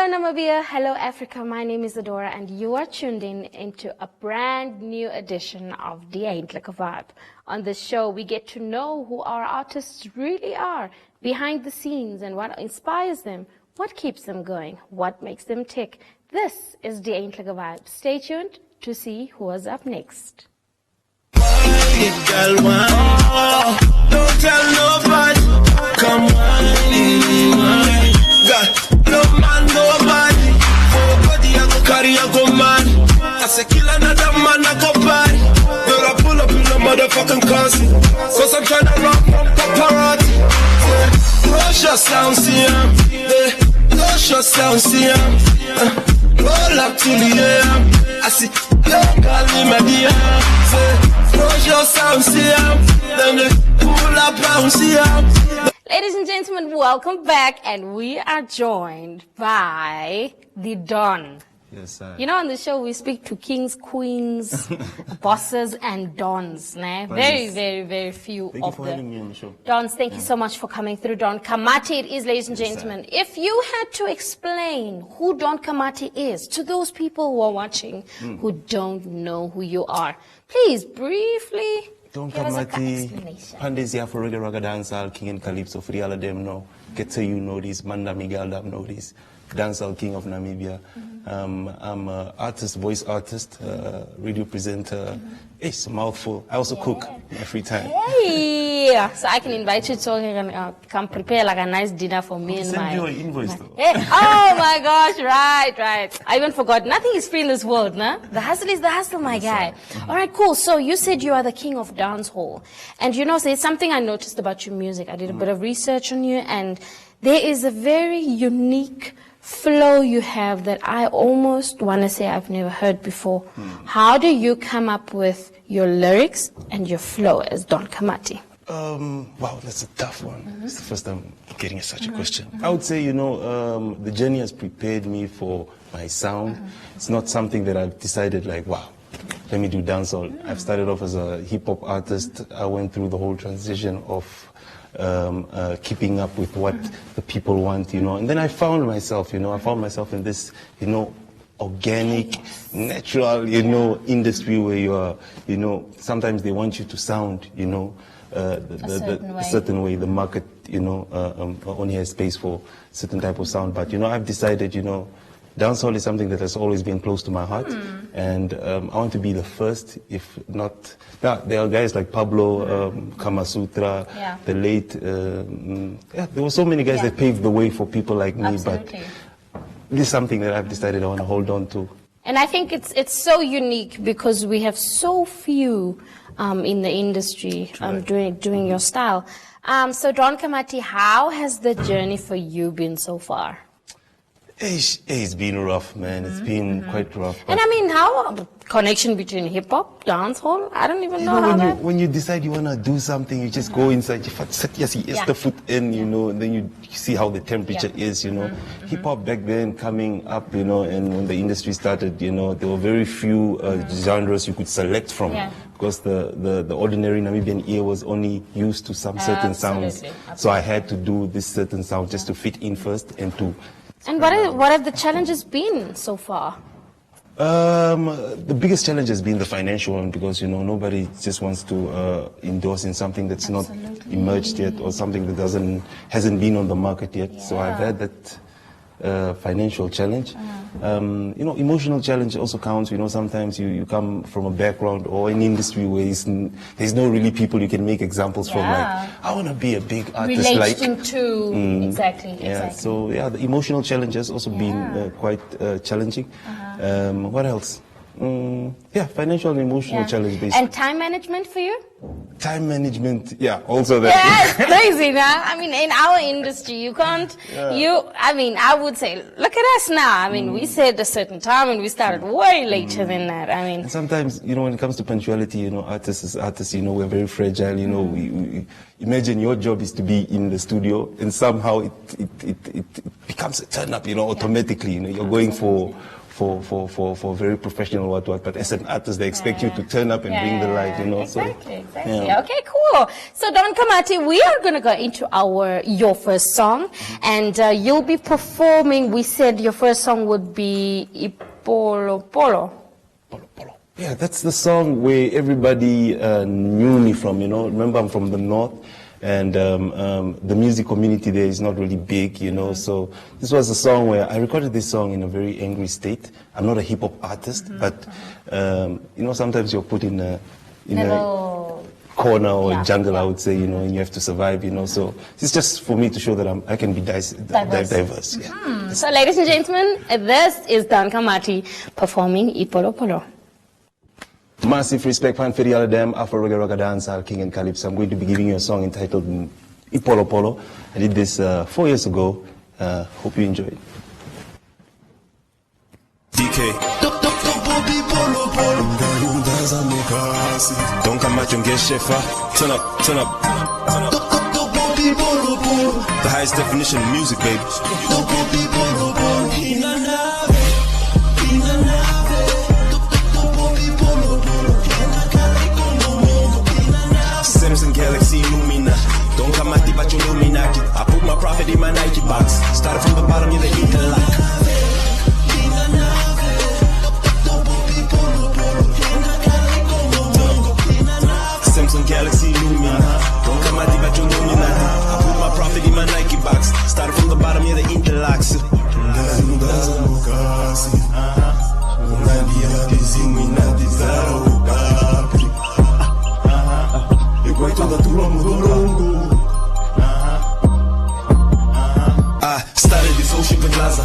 Hello Namibia, hello Africa, my name is Adora and you are tuned into a brand new edition of the Eintlike Vibe. On this show we get to know who our artists really are, behind the scenes and what inspires them, what keeps them going, what makes them tick. This is the Eintlike Vibe. Stay tuned to see who is up next. Don't tell nobody, come on, God, no man, nobody, for body I go carry, I go man, I say kill another man, I go party, but I pull up in a motherfucking country, cause I'm trying to rock from paparazzi, rush your sound, see him, rush your sound, see him, roll up to the air, I see, young girl in my DM, rush your sound, see him, then they pull up and see him. Ladies and gentlemen, welcome back, and we are joined by the Don. Yes, sir. You know, on the show we speak to kings, queens, bosses, and dons. Nah? Very few Thank you of for having me on the show. Dons. Thank you so much for coming through, Don Kamati. It is, ladies and gentlemen. If you had to explain who Don Kamati is to those people who are watching who don't know who you are, please briefly. Don give us a Kamati, explanation. Pandesi Afro Reggae Raga Dancehall King and Calypso, for all of them know. Get to you know this, Manda Miguel know this, Dancehall King of Namibia. I'm an artist, voice artist, radio presenter. It's a mouthful. I also cook in my free time. Hey, so I can invite you to come prepare like a nice dinner for me and Send my. you an invoice though. Hey, oh my gosh, right. I even forgot. Nothing is free in this world, nah? The hustle is the hustle, my guy. All right, cool. So you said you are the king of dancehall. And you know, so it's something I noticed about your music. I did a bit of research on you, and there is a very unique flow you have that I almost want to say I've never heard before. How do you come up with your lyrics and your flow as Don Kamati? Wow, that's a tough one. It's the first time getting such a question. I would say, you know, the journey has prepared me for my sound. It's not something that I've decided like, wow, let me do dancehall. I've started off as a hip-hop artist. I went through the whole transition of keeping up with what the people want, you know. And then I found myself, in this, you know, organic, natural, you know, industry where you are, you know, sometimes they want you to sound, you know, a certain way. The market, you know, only has space for certain type of sound. But, you know, I've decided, you know, dancehall is something that has always been close to my heart, and I want to be the first, if not. There are guys like Pablo, Kama Sutra, the late. There were so many guys that paved the way for people like me. Absolutely. But this is something that I've decided I want to hold on to. And I think it's so unique because we have so few in the industry doing your style. So Don Kamati, how has the journey for you been so far? It's been rough, man. It's been quite rough. And I mean, how the connection between hip-hop, dancehall, I don't even know how that... When you decide you want to do something, you just go inside, you set the foot in, you know, and then you see how the temperature is, you know. Hip-hop back then coming up, you know, and when the industry started, you know, there were very few genres you could select from. Because the ordinary Namibian ear was only used to some certain sounds. So I had to do this certain sound just to fit in first and to... And what have the challenges been so far? The biggest challenge has been the financial one, because, you know, nobody just wants to endorse in something that's not emerged yet, or something that hasn't been on the market yet. So I've had that financial challenge. You know, emotional challenge also counts. You know, sometimes you come from a background or an industry where there's no really people you can make examples from. Like, I want to be a big artist. Relating to exactly. So the emotional challenge has also been quite challenging. What else? Financial and emotional challenge basically. And time management for you? Time management, also that. Yeah, it's crazy now. I mean, in our industry, you can't, I would say, look at us now. I mean, we said a certain time and we started way later than that. I mean. And sometimes, you know, when it comes to punctuality, you know, artists, you know, we're very fragile, you know. We imagine your job is to be in the studio and somehow it becomes a turn up, you know, automatically. You know, you're going for for very professional what, but as an artist, they expect you to turn up and bring the light, you know. Exactly. Yeah. Okay, cool. So Don Kamati, we are going to go into your first song, and you'll be performing. We said your first song would be Ipolo Polo. Yeah, that's the song where everybody knew me from, you know. Remember, I'm from the north, and the music community there is not really big, you know. So this was a song where I recorded this song in a very angry state. I'm not a hip hop artist, but you know, sometimes you're put in a corner or a jungle, I would say, you know, and you have to survive, you know. So it's just for me to show that I can be diverse. Yeah. So, ladies and gentlemen, this is Don Kamati performing Ipolo Polo. Massive respect, fan for the them Afro Reggae Rock Dancehall King and Calypso. I'm going to be giving you a song entitled Ipolo Polo. I did this 4 years ago. Hope you enjoy it. DK. Don't come out and get shefa. Turn up, turn up. The highest definition of music, baby. Samsung Galaxy Lumina. Don't come at but you Illuminati. I put my profit in my Nike box. Started from the bottom, you're the Eintlike. Samsung Galaxy Lumina. Don't come at but you Illuminati. I put my profit in my Nike box. Started from the bottom, you're the Eintlike. I started this whole shit with Laza.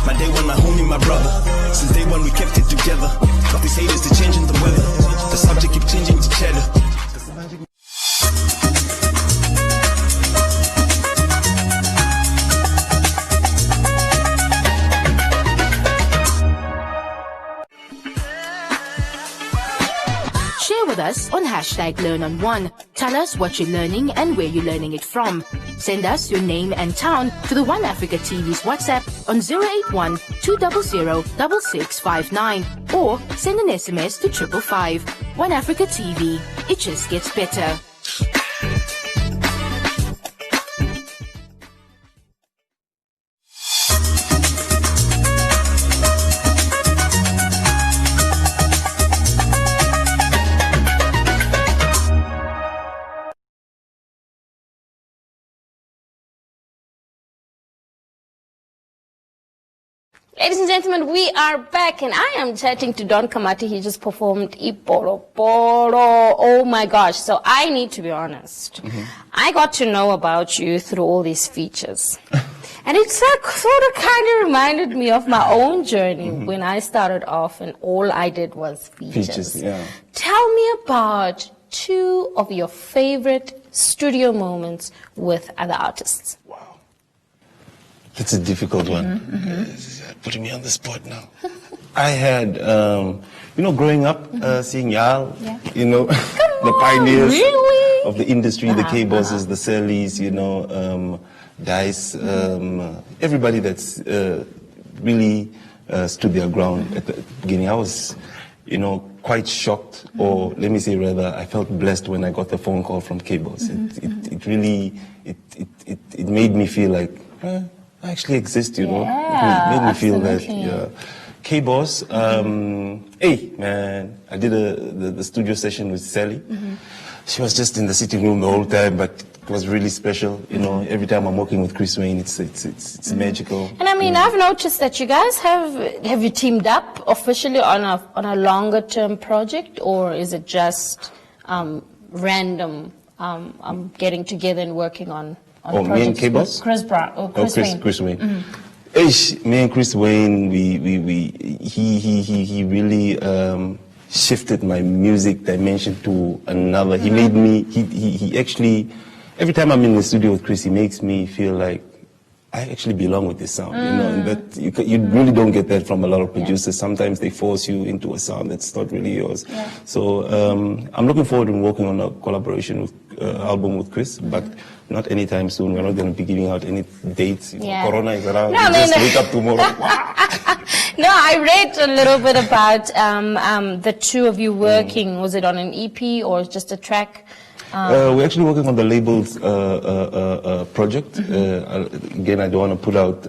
My day one, my homie, my brother. Since day one, we kept it together. Got these haters to changing the weather. The subject keep changing to cheddar. Share with us on #LearnOn1. Tell us what you're learning and where you're learning it from. Send us your name and town to the One Africa TV's WhatsApp on 081 200 6659 or send an SMS to 555. One Africa TV. It just gets better. Ladies and gentlemen, we are back, and I am chatting to Don Kamati. He just performed Ipolo Polo. Oh my gosh. So I need to be honest. I got to know about you through all these features. And it sort of kind of reminded me of my own journey when I started off and all I did was features. Yeah. Tell me about 2 of your favorite studio moments with other artists. Wow. That's a difficult one. Putting me on the spot now. I had, you know, growing up, seeing y'all, you know, the pioneers of the industry, the K-bosses, the Sellies, you know, Dice, everybody that's really stood their ground at the beginning. I was, you know, quite shocked, or let me say rather, I felt blessed when I got the phone call from K-boss. It really, it made me feel like, I actually exist, you know. It made me feel that, yeah. K-boss, hey, man, I did the studio session with Sally. She was just in the sitting room the whole time, but it was really special, you know. Every time I'm working with Chris Wayne, it's magical. And I mean, I've noticed that you guys have you teamed up officially on a longer term project, or is it just random getting together and working on me and K-boss? Chris Wayne. Chris Wayne. Me and Chris Wayne, he really shifted my music dimension to another. He made me, he actually, every time I'm in the studio with Chris, he makes me feel like I actually belong with this sound, you know, and that you really don't get that from a lot of producers. Sometimes they force you into a sound that's not really yours. So I'm looking forward to working on a collaboration with album with Chris, but not anytime soon. We're not going to be giving out any dates. You know, Corona is around. No, just wake up tomorrow. No, I read a little bit about the two of you working. Was it on an EP or just a track? We're actually working on the labels project. Again, I don't want to put out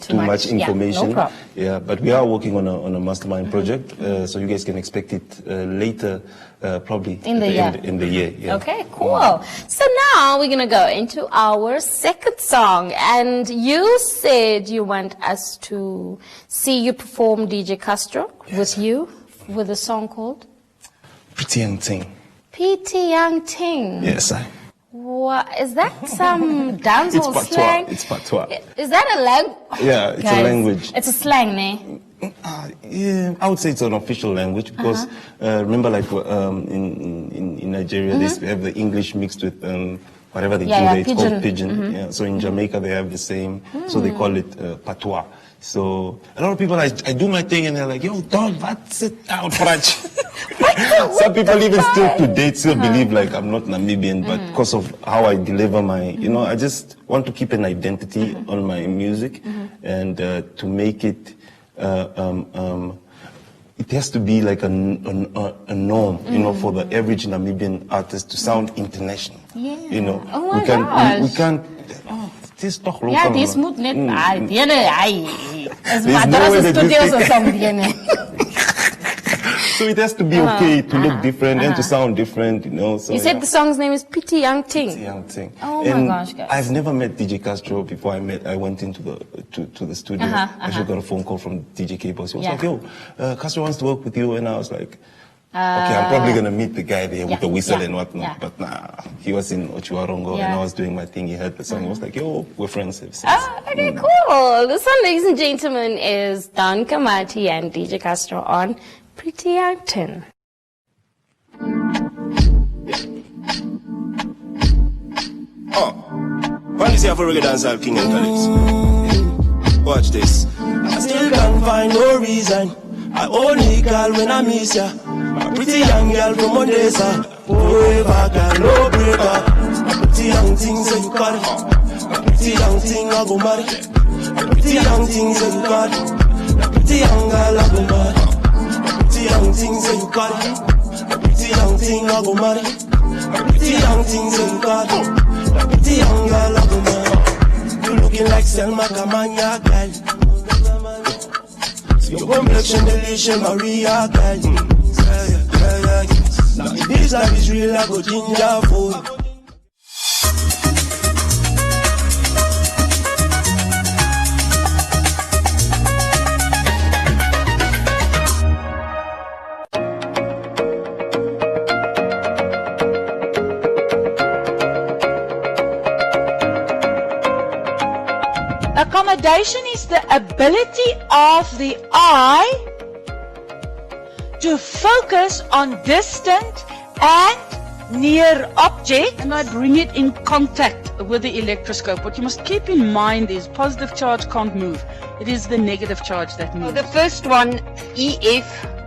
too much information. Yeah, no problem. Yeah, but we are working on a mastermind project, so you guys can expect it later, probably in the year. In the year. Yeah. Okay, cool. So now we're gonna go into our second song, and you said you want us to see you perform DJ Castro with you with a song called Pretty Young Thing. Pretty Young Ting. Yes, I. What is that? Some dancehall slang? It's patois. Is that a language? Yeah, it's a language. It's a slang, ne? Yeah, I would say it's an official language because remember, like in Nigeria, they have the English mixed with whatever they do there. It's called pidgin. Yeah, so in Jamaica they have the same. So they call it patois. So a lot of people, I do my thing and they're like, yo, dog, sit down, French. Some people even still to date still believe like I'm not Namibian, but because of how I deliver my, you know, I just want to keep an identity on my music and to make it, it has to be like a norm, you know, for the average Namibian artist to sound international. Yeah. You know, oh my gosh. We can't. Oh, het is toch local. Ja, dit moet net uit. There's no way that so it has to be okay to look different and to sound different, you know. So you said the song's name is Pretty Young Ting. Pretty Young Ting. Oh and my gosh, guys! I've never met DJ Castro before. I went into the to the studio. I actually got a phone call from DJ K-Boss. He was like, "Yo, Castro wants to work with you," and I was like, "Okay, I'm probably gonna meet the guy there with the whistle and whatnot." But nah, he was in Ochuarongo and I was doing my thing. He heard the song. He was like, "Yo, we're friends." Okay, cool. This one, ladies and gentlemen, is Don Kamati and DJ Castro on Pretty Young Ting. When you say I'm a reggae dancehall king and colleagues, watch this. I still can't find no reason. I only call when I miss ya. A pretty young girl from Monday, forever girl, no breaker. A pretty young thing, so you call it. A pretty young thing, I go marry. A pretty young thing, so you call it. A pretty young girl, I go marry. A pretty young thing, so you call it. A pretty young thing, I go marry. A pretty young thing, so you call it. A pretty young girl, I go marry. You looking like Selma Kamanya, girl. Your complexion, delicious, Maria, girl. Now if this life is real, I go ginger food. Accommodation is the ability of the eye to focus on distant and near objects. And I bring it in contact with the electroscope. What you must keep in mind is positive charge can't move. It is the negative charge that moves. So the first one, EF,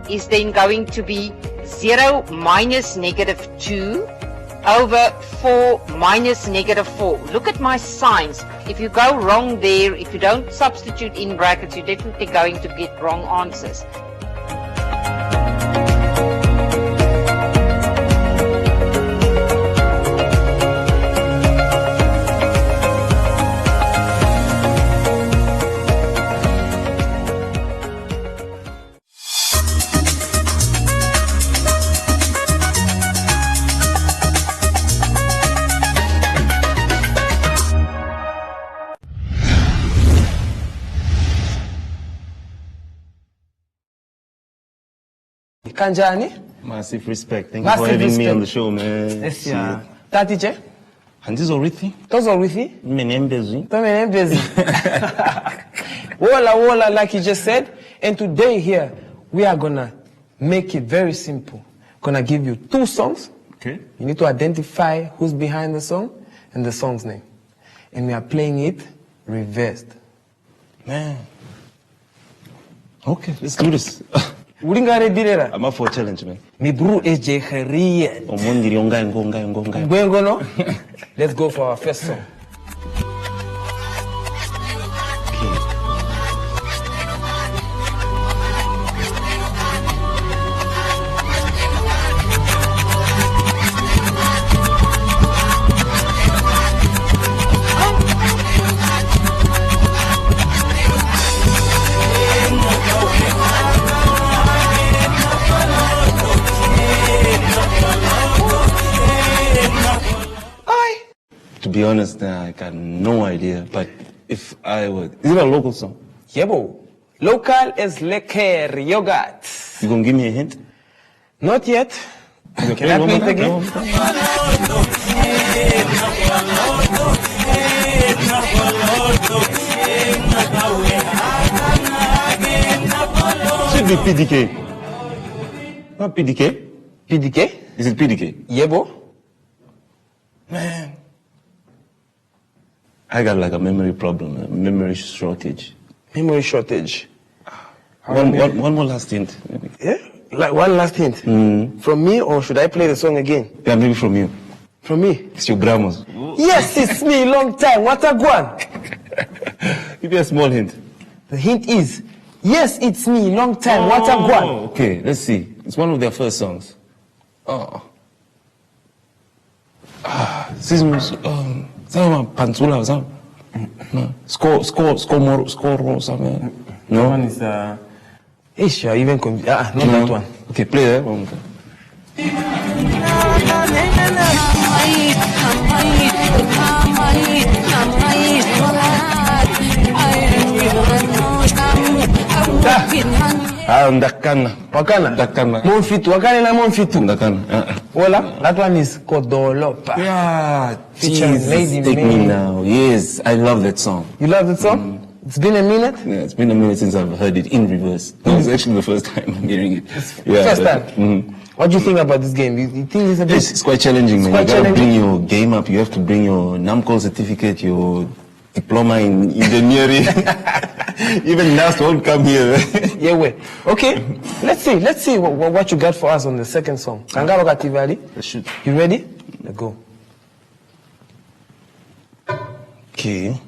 is then going to be 0 minus negative 2 over 4 minus negative 4. Look at my signs. If you go wrong there, if you don't substitute in brackets, you're definitely going to get wrong answers. Kanjani? Massive respect. Thank you for having me on the show, man. Yes, yeah. Tati che? Handizo rithi? Tozo rithi? Menembezi. Menembezi. Wola, like you just said. And today here, we are gonna make it very simple. Gonna give you 2 songs. Okay. You need to identify who's behind the song and the song's name. And we are playing it reversed. Man. Okay, let's do this. I'm up for a challenge, man. Mi bro is Jeheria. No? Let's go for our first song. be honest, I got no idea. But if I were... Is it a local song? Yebo. Local is lekker yogurt. You gonna give me a hint? Not yet. Can I play it again? Should be PDK. Not PDK? PDK? Is it PDK? Yebo. Man. I got like a memory problem, a memory shortage. Memory shortage. One more last hint. Maybe. Yeah? Like one last hint. From me, or should I play the song again? Yeah, maybe from you. From me? It's your grandma's. Yes, it's me, long time. What a guan. Give me a small hint. The hint is, yes, it's me, long time. What a guan. Okay, let's see. It's one of their first songs. Sismus, some Pantsula or something. No. Score or something. No. That one is, Ish, I even not that one. Okay, play that one. Ndakana. Wakana? Ndakana. Monfitu. Wakana na Monfitu. Ndakana. Voila, that one is Kodolopa. Yeah, Featuring Jesus, Lady take May. me now. Yes, I love that song. You love that song? It's been a minute? Yeah, it's been a minute since I've heard it in reverse. It's actually the first time I'm hearing it. Yeah, First time? What do you think about this game? You think it's a bit... It's quite challenging, man. Quite You gotta challenging. bring your game up. You have to bring your NAMCO certificate, your diploma in engineering. Even NAS won't come here. Yeah, wait. Okay, let's see what you got for us on the second song. Kangaba Kativali. Let's shoot. You ready? Let's go. Okay.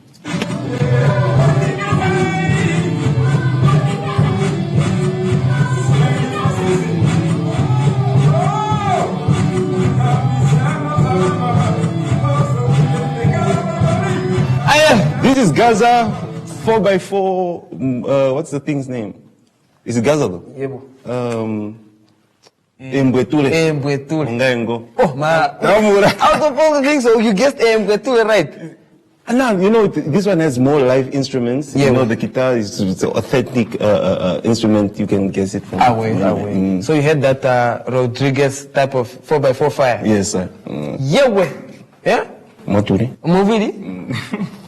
This is Gaza 4x4. What's the thing's name? Is it Gaza though? Yebo. Mbwetule. Mbwetule. Ngayengo. Oh, ma. Out of all the things, so you guessed Mbwetule right. And now, you know, this one has more live instruments. Yeah. You know, the guitar is it's an authentic instrument. You can guess it from. Away. So you had that Rodriguez type of 4x4 fire? Yes, sir. Yeah, way. Yeah? Maturi. Movie?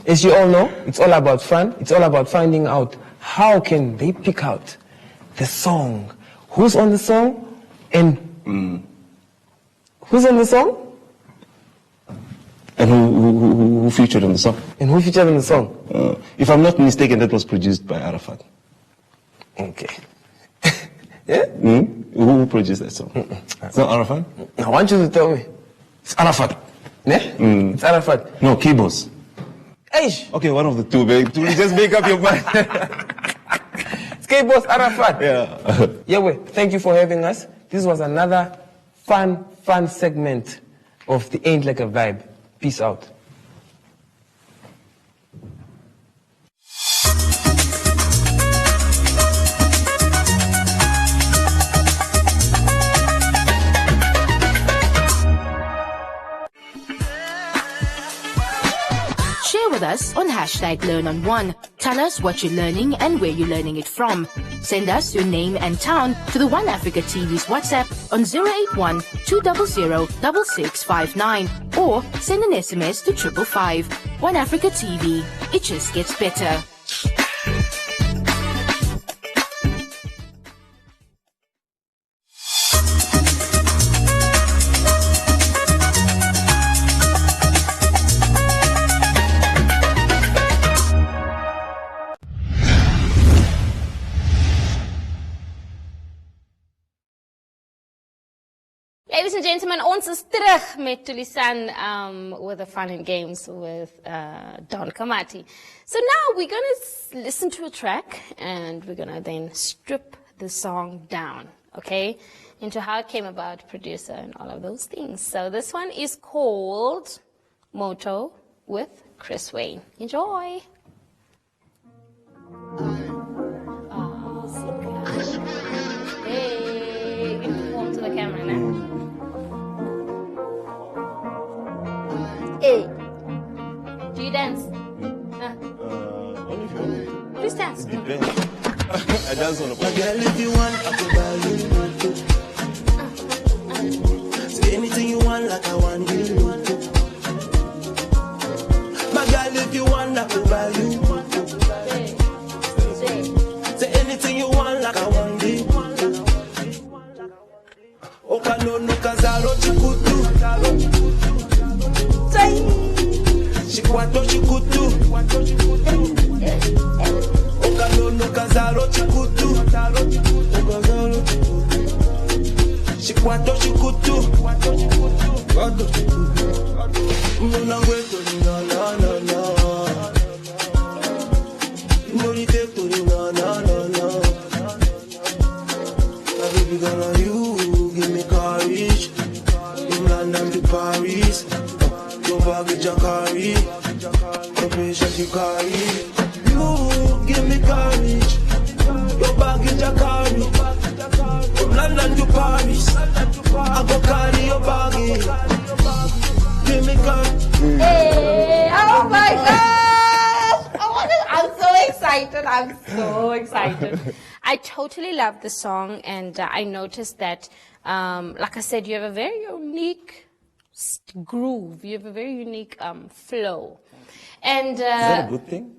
As you all know, it's all about fun. It's all about finding out how can they pick out the song. Who's on the song and who's on the song? And who featured on the song? And who featured in the song? If I'm not mistaken, that was produced by Arafat. Okay. Yeah? Who produced that song? It's not Arafat? I want you to tell me. It's Arafat. Yeah? It's Arafat. No, Kibos. Eish! Okay, one of the two, babe. Just make up your mind. It's K-Boss Arafat. Yeah. Yahweh, thank you for having us. This was another fun segment of the Ain't Like a Vibe. Peace out. Share with us on #LearnOn1. Tell us what you're learning and where you're learning it from. Send us your name and town to the One Africa TV's WhatsApp on 081 200 6659 or send an SMS to 555. One Africa TV. It just gets better. Ladies and gentlemen, ons is terug met Tulisan with the fun and games with Don Kamati. So now we're going to listen to a track and we're going to then strip the song down, okay, into how it came about, producer, and all of those things. So this one is called Moto with Chris Wayne. Enjoy. Hey, inform to the camera now. Hey. dance. It depends. I dance on a My girl, if you want, I could buy you moto. Say anything you want, like I want you moto. My girl, if you want, I could buy you moto. Say anything you want, like I want you moto. Okano no kazaro chikutu. Chikwato chikutu. Okano no kazaro chikutu. Okazaro chikutu. Chikwato chikutu. Chikwato chikutu. Muna ngweto ni na na na na. Muni teto ni na na na na. Baby girl, are you give me courage? From London to Paris, your baggage you carry, your patience you carry. You give me courage, your baggage you carry. From London to Paris, I go carry your baggage. Give me courage. Hey, oh my gosh! I'm so excited. I'm so excited. I totally love the song, and I noticed that, like I said, you have a very unique groove. You have a very unique flow. And Is that a good thing?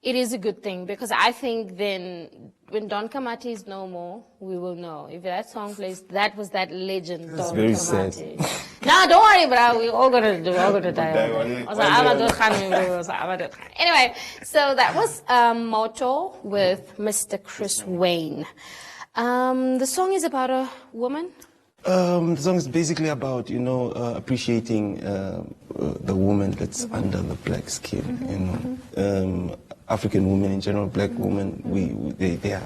it is a good thing, because I think then when Don Kamati is no more, we will know. If that song plays, that was that legend, That's Don very Kamati. sad. No, don't worry, bro. We're all gonna die. Anyway, so that was Moto with Mr. Chris Wayne. The song is about a woman. The song is basically about, appreciating the woman that's under the black skin, African women in general, black women, they are,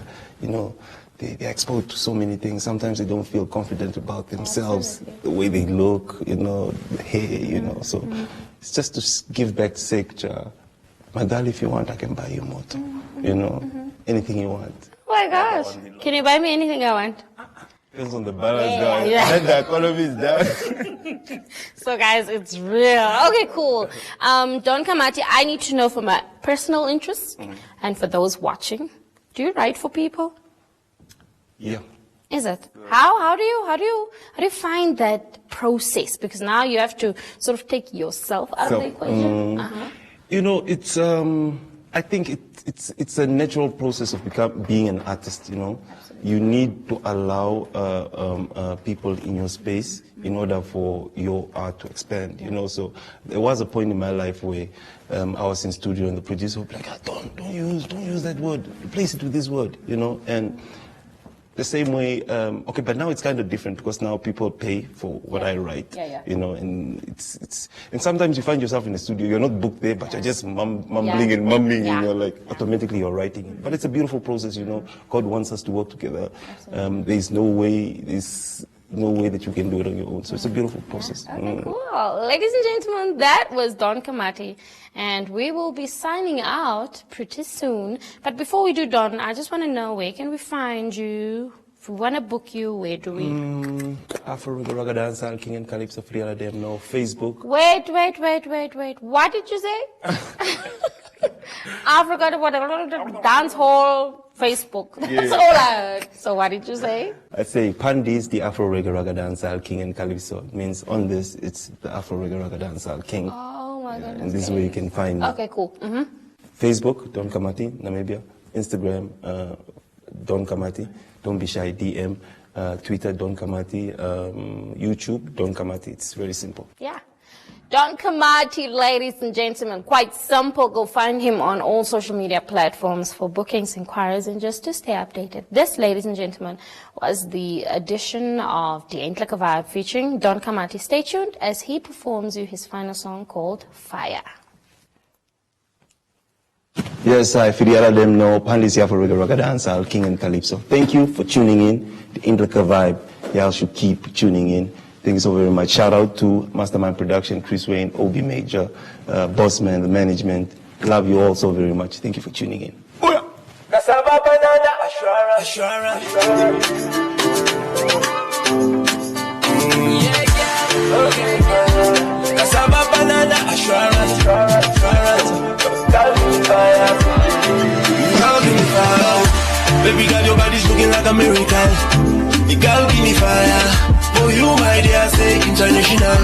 they're exposed to so many things. Sometimes they don't feel confident about themselves, the way they look, the hair, so it's just to give back to say, my girl, if you want, I can buy you a motor, anything you want. Oh my gosh. Can you buy me anything I want? Depends on the balance, guys. Yeah. The economy is down. So guys, it's real. Okay, cool. Don Kamati, I need to know for my personal interests and for those watching, do you write for people? Yeah. Is it? How do you find that process? Because now you have to sort of take yourself out of the equation. It's I think it's a natural process of being an artist. You need to allow people in your space in order for your art to expand. So there was a point in my life where I was in studio and the producer would be like, don't use that word, replace it with this word, and the same way, okay, but now it's kind of different because now people pay for what I write, and and sometimes you find yourself in the studio, you're not booked there, but you're just mumbling and mumbling, and you're like, automatically you're writing it. But it's a beautiful process, God wants us to work together. There's no way that you can do it on your own. So it's a beautiful process. Okay, cool. Ladies and gentlemen, that was Don Kamati, and we will be signing out pretty soon. But before we do, Don, I just want to know, where can we find you? If we want to book you, where do we? Afro Raga Dancehall King and Calypso Free all of them now. Facebook. Wait. What did you say? Africa, whatever, dance hall, Facebook. That's all I heard. So what did you say? I say Pandis, the Afro Reggae Raga Dancehall King and Calypso. It means on this, it's the Afro Reggae Raga Dancehall King. Oh my goodness. And this is where you can find me. Okay, cool. Facebook, Don Kamati, Namibia. Instagram, Don Kamati. Don't be shy, DM. Twitter, Don Kamati. YouTube, Don Kamati. It's very simple. Yeah. Don Kamati, ladies and gentlemen, quite simple. Go find him on all social media platforms for bookings, inquiries, and just to stay updated. This, ladies and gentlemen, was the edition of the Eintlike Vibe featuring Don Kamati. Stay tuned as he performs you his final song called Fire. Yes, I feel all of them know Pandis here for Reggae Raga Dancehall King and Calypso. Thank you for tuning in. The Eintlike Vibe. Y'all should keep tuning in. Thank you so very much. Shout out to Mastermind Production, Chris Wayne, Obi Major, Bossman, the management. Love you all so very much. Thank you for tuning in. Cassava banana assurance. Okay. Cassava banana assurance. Baby girl, your body's looking like a miracle. The girl give me fire. For you, my dear, say international.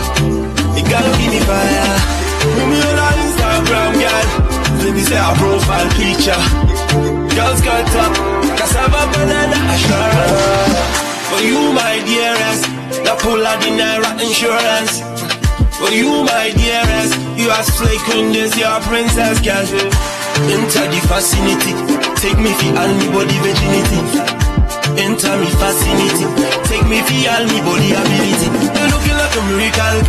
The girl give me fire. Put me on Instagram, girl. Let me say a profile picture. Girls got top, cassava, banana, assurance. For you, my dearest, the pull of the Naira insurance. For you, my dearest, you are slay queen, this your princess, girl. Enter the vicinity, take me for all me body virginity. Enter me vicinity, take me for all me body ability. You looking like a miracle.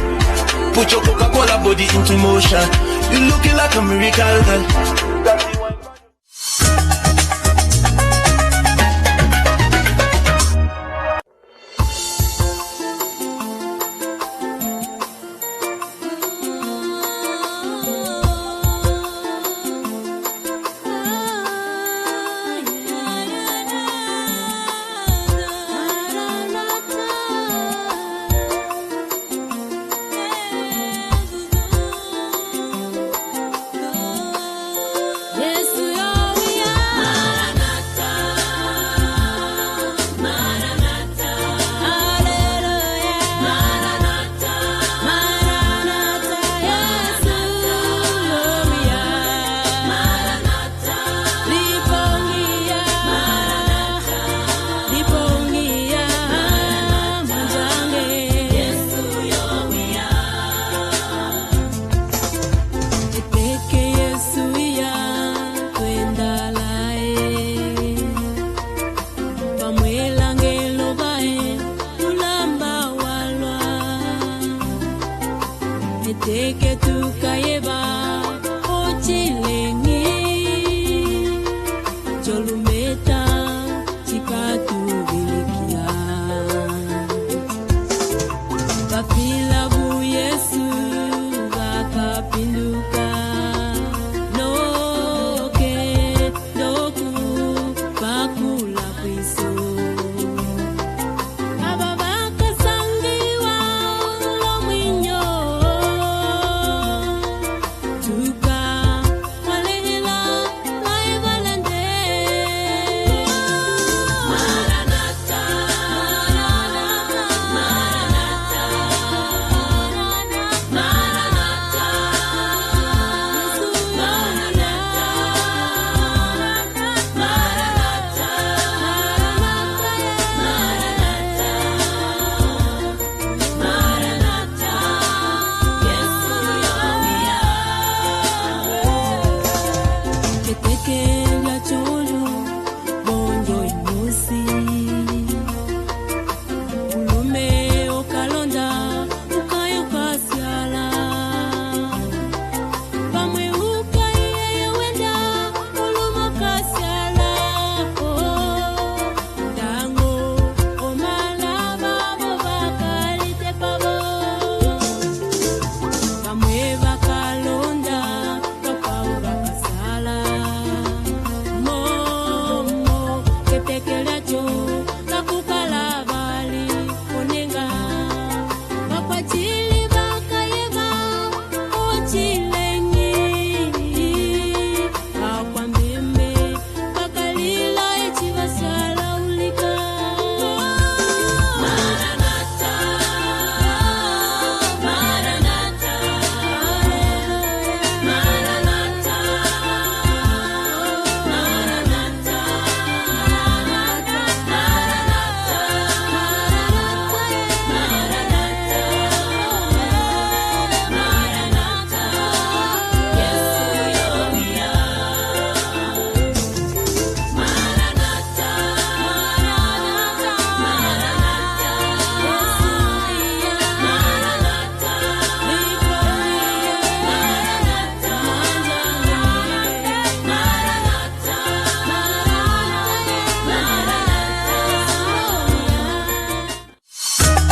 Put your Coca-Cola body into motion. You looking like a miracle, girl. Jolumeta, chikatu,